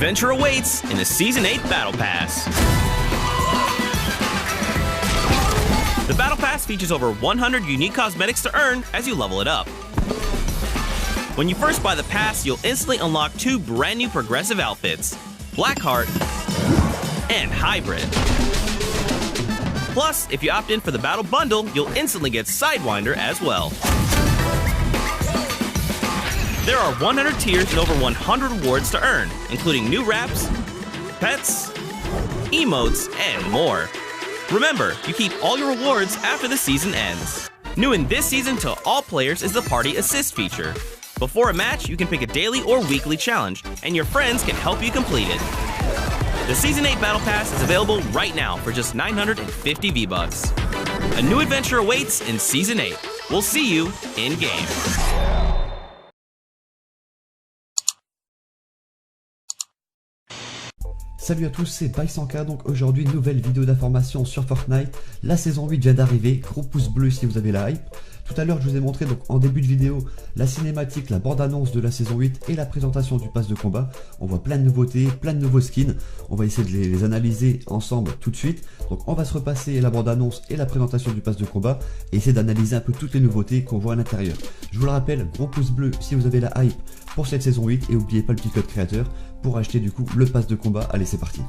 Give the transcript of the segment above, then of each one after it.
adventure awaits in the Season 8 Battle Pass. The Battle Pass features over 100 unique cosmetics to earn as you level it up. When you first buy the pass, you'll instantly unlock 2 brand new progressive outfits, Blackheart and Hybrid. Plus, if you opt in for the Battle Bundle, you'll instantly get Sidewinder as well. There are 100 tiers and over 100 rewards to earn, including new wraps, pets, emotes, and more. Remember, you keep all your rewards after the season ends. New in this season to all players is the Party Assist feature. Before a match, you can pick a daily or weekly challenge, and your friends can help you complete it. The Season 8 Battle Pass is available right now for just 950 V-Bucks. A new adventure awaits in Season 8. We'll see you in-game. Salut à tous, c'est Bysanka, donc aujourd'hui nouvelle vidéo d'information sur Fortnite. La saison 8 vient d'arriver, gros pouce bleu si vous avez la hype. Tout à l'heure je vous ai montré donc en début de vidéo la cinématique, la bande-annonce de la saison 8 et la présentation du pass de combat. On voit plein de nouveautés, plein de nouveaux skins. On va essayer de les analyser ensemble tout de suite. Donc on va se repasser la bande-annonce et la présentation du pass de combat et essayer d'analyser un peu toutes les nouveautés qu'on voit à l'intérieur. Je vous le rappelle, gros pouce bleu si vous avez la hype pour cette saison 8 et n'oubliez pas le petit code créateur pour acheter du coup le pass de combat. Allez, c'est parti.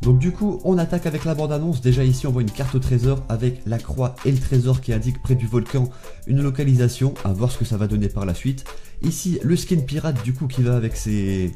Donc du coup on attaque avec la bande-annonce. Déjà ici on voit une carte au trésor avec la croix et le trésor qui indique près du volcan une localisation, à voir ce que ça va donner par la suite. Ici le skin pirate du coup qui va avec ces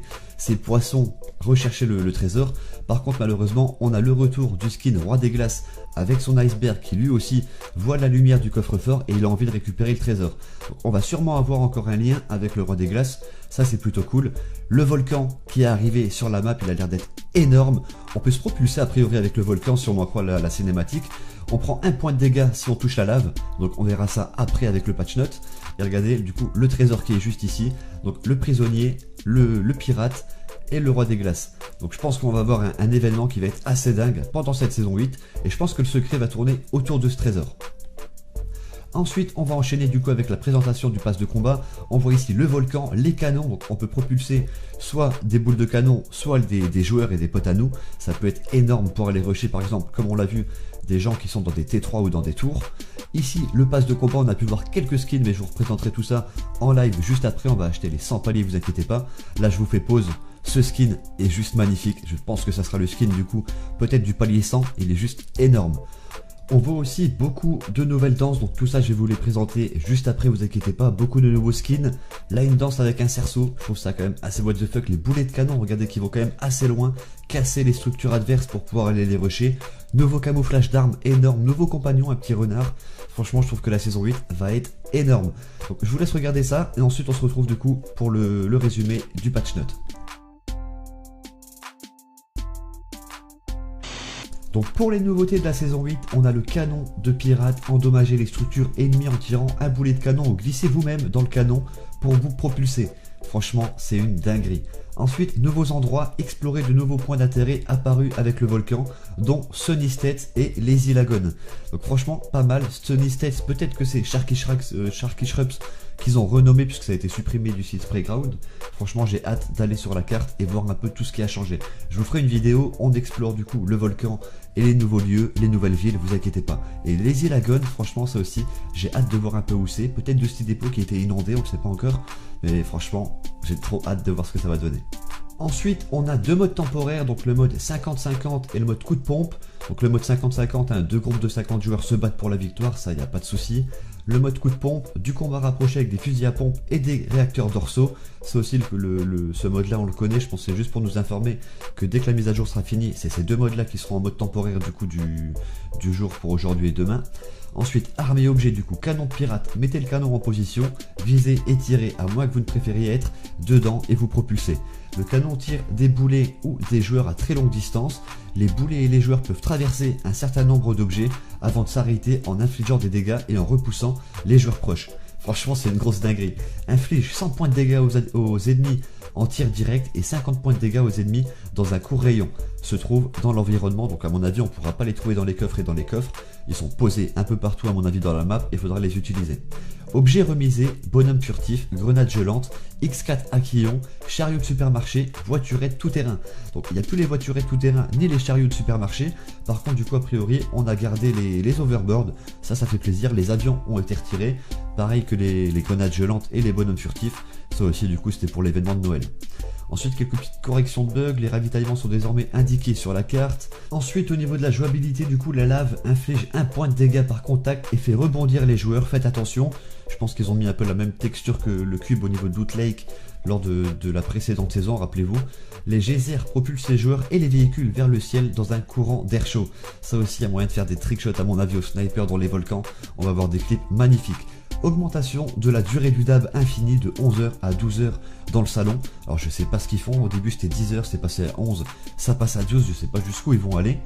poissons rechercher le trésor. Par contre malheureusement on a le retour du skin roi des glaces avec son iceberg qui lui aussi voit la lumière du coffre-fort et il a envie de récupérer le trésor. Donc, on va sûrement avoir encore un lien avec le roi des glaces, ça c'est plutôt cool. Le volcan qui est arrivé sur la map, il a l'air d'être énorme. On peut se propulser a priori avec le volcan si on en croit la cinématique. On prend 1 point de dégâts si on touche la lave, donc on verra ça après avec le patch note. Et regardez du coup le trésor qui est juste ici, donc le prisonnier, le pirate et le roi des glaces. Donc je pense qu'on va avoir un événement qui va être assez dingue pendant cette saison 8 et je pense que le secret va tourner autour de ce trésor. Ensuite on va enchaîner du coup avec la présentation du pass de combat. On voit ici le volcan, les canons, donc on peut propulser soit des boules de canon, soit des joueurs et des potes à nous. Ça peut être énorme pour aller rusher par exemple, comme on l'a vu, des gens qui sont dans des T3 ou dans des tours. Ici le pass de combat, on a pu voir quelques skins mais je vous représenterai tout ça en live juste après. On va acheter les 100 paliers, vous inquiétez pas. Là je vous fais pause. Ce skin est juste magnifique, je pense que ça sera le skin du coup, peut-être du palier 100, il est juste énorme. On voit aussi beaucoup de nouvelles danses, donc tout ça je vais vous les présenter juste après, vous inquiétez pas, beaucoup de nouveaux skins. Là une danse avec un cerceau, je trouve ça quand même assez what the fuck, les boulets de canon, regardez qu'ils vont quand même assez loin, casser les structures adverses pour pouvoir aller les rusher. Nouveau camouflage d'armes énorme, nouveau compagnon, un petit renard. Franchement je trouve que la saison 8 va être énorme. Donc je vous laisse regarder ça et ensuite on se retrouve du coup pour le résumé du patch note. Donc pour les nouveautés de la saison 8, on a le canon de pirate, endommager les structures ennemies en tirant un boulet de canon ou glissez vous-même dans le canon pour vous propulser. Franchement, c'est une dinguerie. Ensuite, nouveaux endroits, explorer de nouveaux points d'intérêt apparus avec le volcan, dont Sunny States et Lazy Lagoon. Donc franchement, pas mal. Sunny States, peut-être que c'est Sharky Shrups qu'ils ont renommé puisque ça a été supprimé du site Playground. Franchement, j'ai hâte d'aller sur la carte et voir un peu tout ce qui a changé. Je vous ferai une vidéo, on explore du coup le volcan et les nouveaux lieux, les nouvelles villes, vous inquiétez pas. Et Lazy Lagoon, franchement ça aussi, j'ai hâte de voir un peu où c'est. Peut-être de ce dépôt qui a été inondé, on ne sait pas encore. Mais franchement, j'ai trop hâte de voir ce que ça va donner. Ensuite, on a 2 modes temporaires, donc le mode 50-50 et le mode coup de pompe. Donc le mode 50-50, hein, 2 groupes de 50 joueurs se battent pour la victoire, ça y a pas de souci. Le mode coup de pompe, du combat rapproché avec des fusils à pompe et des réacteurs dorsaux. C'est aussi ce mode là on le connaît, je pense que c'est juste pour nous informer que dès que la mise à jour sera finie, c'est ces 2 modes là qui seront en mode temporaire du coup du jour pour aujourd'hui et demain. Ensuite, armes et objets, du coup, canon de pirate, mettez le canon en position, visez et tirez, à moins que vous ne préfériez être dedans et vous propulsez. Le canon tire des boulets ou des joueurs à très longue distance. Les boulets et les joueurs peuvent traverser un certain nombre d'objets avant de s'arrêter en infligeant des dégâts et en repoussant les joueurs proches. Franchement, c'est une grosse dinguerie. Inflige 100 points de dégâts aux ennemis en tir direct et 50 points de dégâts aux ennemis dans un court rayon. Se trouve dans l'environnement, donc à mon avis on ne pourra pas les trouver dans les coffres et dans les coffres. Ils sont posés un peu partout à mon avis dans la map et il faudra les utiliser. Objets remisés, bonhomme furtif, grenade gelante, X4 Aquillon, chariot de supermarché, voiturette tout-terrain. Donc il n'y a plus les voiturettes tout-terrain ni les chariots de supermarché. Par contre du coup a priori on a gardé les overboards, ça fait plaisir. Les avions ont été retirés, pareil que les grenades gelantes et les bonhommes furtifs. Ça aussi du coup c'était pour l'événement de Noël. Ensuite quelques petites corrections de bugs, les ravitaillements sont désormais indiqués sur la carte. Ensuite au niveau de la jouabilité du coup la lave inflige 1 point de dégâts par contact et fait rebondir les joueurs, faites attention. Je pense qu'ils ont mis un peu la même texture que le cube au niveau de Loot Lake lors de la précédente saison, rappelez-vous. Les geysers propulsent les joueurs et les véhicules vers le ciel dans un courant d'air chaud. Ça aussi il y a moyen de faire des trickshots à mon avis au sniper dans les volcans, on va avoir des clips magnifiques. Augmentation de la durée du dab infini de 11h à 12h dans le salon. Alors je sais pas ce qu'ils font, au début c'était 10h, c'est passé à 11, ça passe à 12, je sais pas jusqu'où ils vont aller.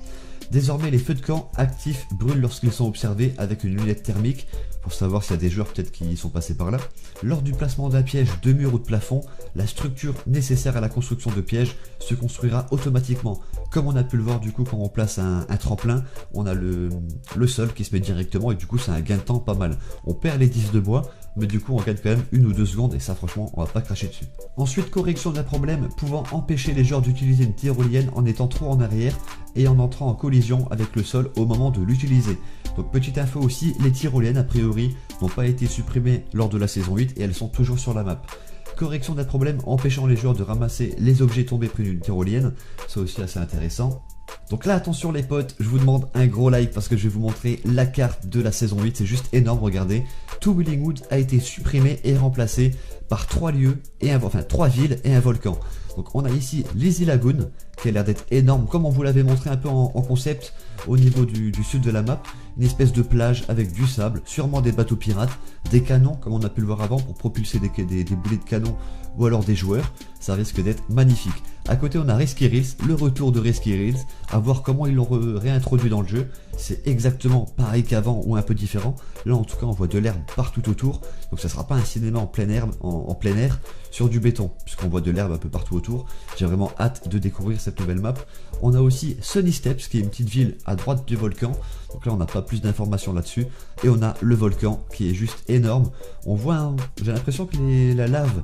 Désormais les feux de camp actifs brûlent lorsqu'ils sont observés avec une lunette thermique, pour savoir s'il y a des joueurs peut-être qui sont passés par là. Lors du placement d'un piège de mur ou de plafond, la structure nécessaire à la construction de pièges se construira automatiquement. Comme on a pu le voir du coup quand on place un tremplin, on a le sol qui se met directement et du coup c'est un gain de temps pas mal. On perd les 10 de bois, mais du coup on gagne quand même 1 ou 2 secondes et ça franchement on va pas cracher dessus. Ensuite correction d'un problème pouvant empêcher les joueurs d'utiliser une tyrolienne en étant trop en arrière et en entrant en collision avec le sol au moment de l'utiliser. Donc petite info aussi, les tyroliennes a priori n'ont pas été supprimées lors de la saison 8 et elles sont toujours sur la map. Correction d'un problème empêchant les joueurs de ramasser les objets tombés près d'une tyrolienne, ça aussi assez intéressant. Donc là attention les potes, je vous demande un gros like parce que je vais vous montrer la carte de la saison 8, c'est juste énorme, regardez. Tout Willingwood a été supprimé et remplacé par 3 villes et un volcan. Donc on a ici Lazy Lagoon qui a l'air d'être énorme comme on vous l'avait montré un peu en concept au niveau du sud de la map. Une espèce de plage avec du sable, sûrement des bateaux pirates, des canons comme on a pu le voir avant pour propulser des boulets de canon ou alors des joueurs, ça risque d'être magnifique. À côté on a Risky Reels, le retour de Risky Reels, à voir comment ils l'ont réintroduit dans le jeu. C'est exactement pareil qu'avant ou un peu différent. Là en tout cas on voit de l'herbe partout autour, donc ça sera pas un cinéma en plein air, sur du béton, puisqu'on voit de l'herbe un peu partout autour. J'ai vraiment hâte de découvrir cette nouvelle map. On a aussi Sunny Steps qui est une petite ville à droite du volcan, donc là on n'a pas plus d'informations là-dessus. Et on a le volcan qui est juste énorme. On voit, j'ai l'impression que la lave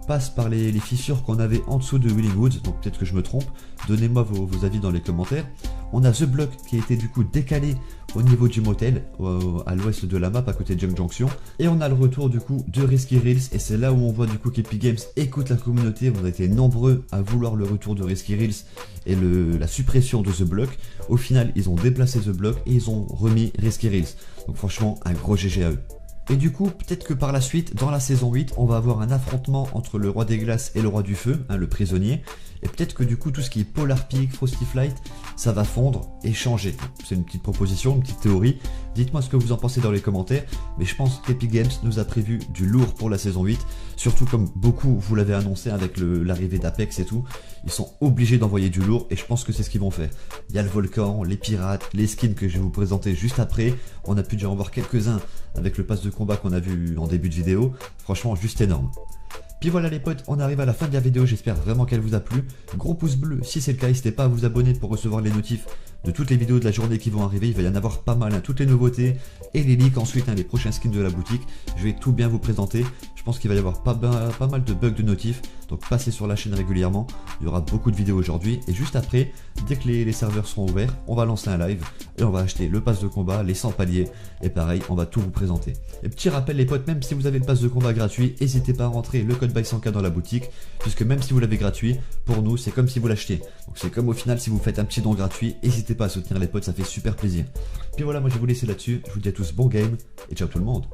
passe par les fissures qu'on avait en dessous de Willingwood, donc peut-être que je me trompe, donnez-moi vos avis dans les commentaires. On a The Block qui a été du coup décalé au niveau du motel, à l'ouest de la map, à côté de Junk Junction. Et on a le retour du coup de Risky Reels, et c'est là où on voit du coup qu'Epic Games écoute la communauté. On a été nombreux à vouloir le retour de Risky Reels et la suppression de The Block. Au final, ils ont déplacé The Block et ils ont remis Risky Reels. Donc franchement, un gros GG à eux. Et du coup, peut-être que par la suite, dans la saison 8, on va avoir un affrontement entre le roi des glaces et le roi du feu, le prisonnier. Et peut-être que du coup, tout ce qui est Polar Peak, Frosty Flight, ça va fondre et changer. C'est une petite proposition, une petite théorie. Dites-moi ce que vous en pensez dans les commentaires. Mais je pense qu'Epic Games nous a prévu du lourd pour la saison 8. Surtout comme beaucoup vous l'avez annoncé avec l'arrivée d'Apex et tout. Ils sont obligés d'envoyer du lourd et je pense que c'est ce qu'ils vont faire. Il y a le volcan, les pirates, les skins que je vais vous présenter juste après. On a pu déjà en voir quelques-uns avec le pass de combat qu'on a vu en début de vidéo. Franchement, juste énorme. Puis voilà les potes, on arrive à la fin de la vidéo, j'espère vraiment qu'elle vous a plu. Gros pouce bleu si c'est le cas, n'hésitez pas à vous abonner pour recevoir les notifs de toutes les vidéos de la journée qui vont arriver. Il va y en avoir pas mal, toutes les nouveautés et les leaks ensuite, les prochains skins de la boutique. Je vais tout bien vous présenter. Je pense qu'il va y avoir pas mal de bugs de notifs, donc passez sur la chaîne régulièrement. Il y aura beaucoup de vidéos aujourd'hui et juste après, dès que les serveurs seront ouverts, on va lancer un live et on va acheter le pass de combat, les 100 paliers et pareil, on va tout vous présenter. Et petit rappel les potes, même si vous avez le pass de combat gratuit, n'hésitez pas à rentrer le code BY100K dans la boutique, puisque même si vous l'avez gratuit, pour nous c'est comme si vous l'achetiez. Donc c'est comme au final si vous faites un petit don gratuit, n'hésitez pas à soutenir les potes, ça fait super plaisir. Puis voilà, moi je vais vous laisser là-dessus, je vous dis à tous bon game et ciao tout le monde.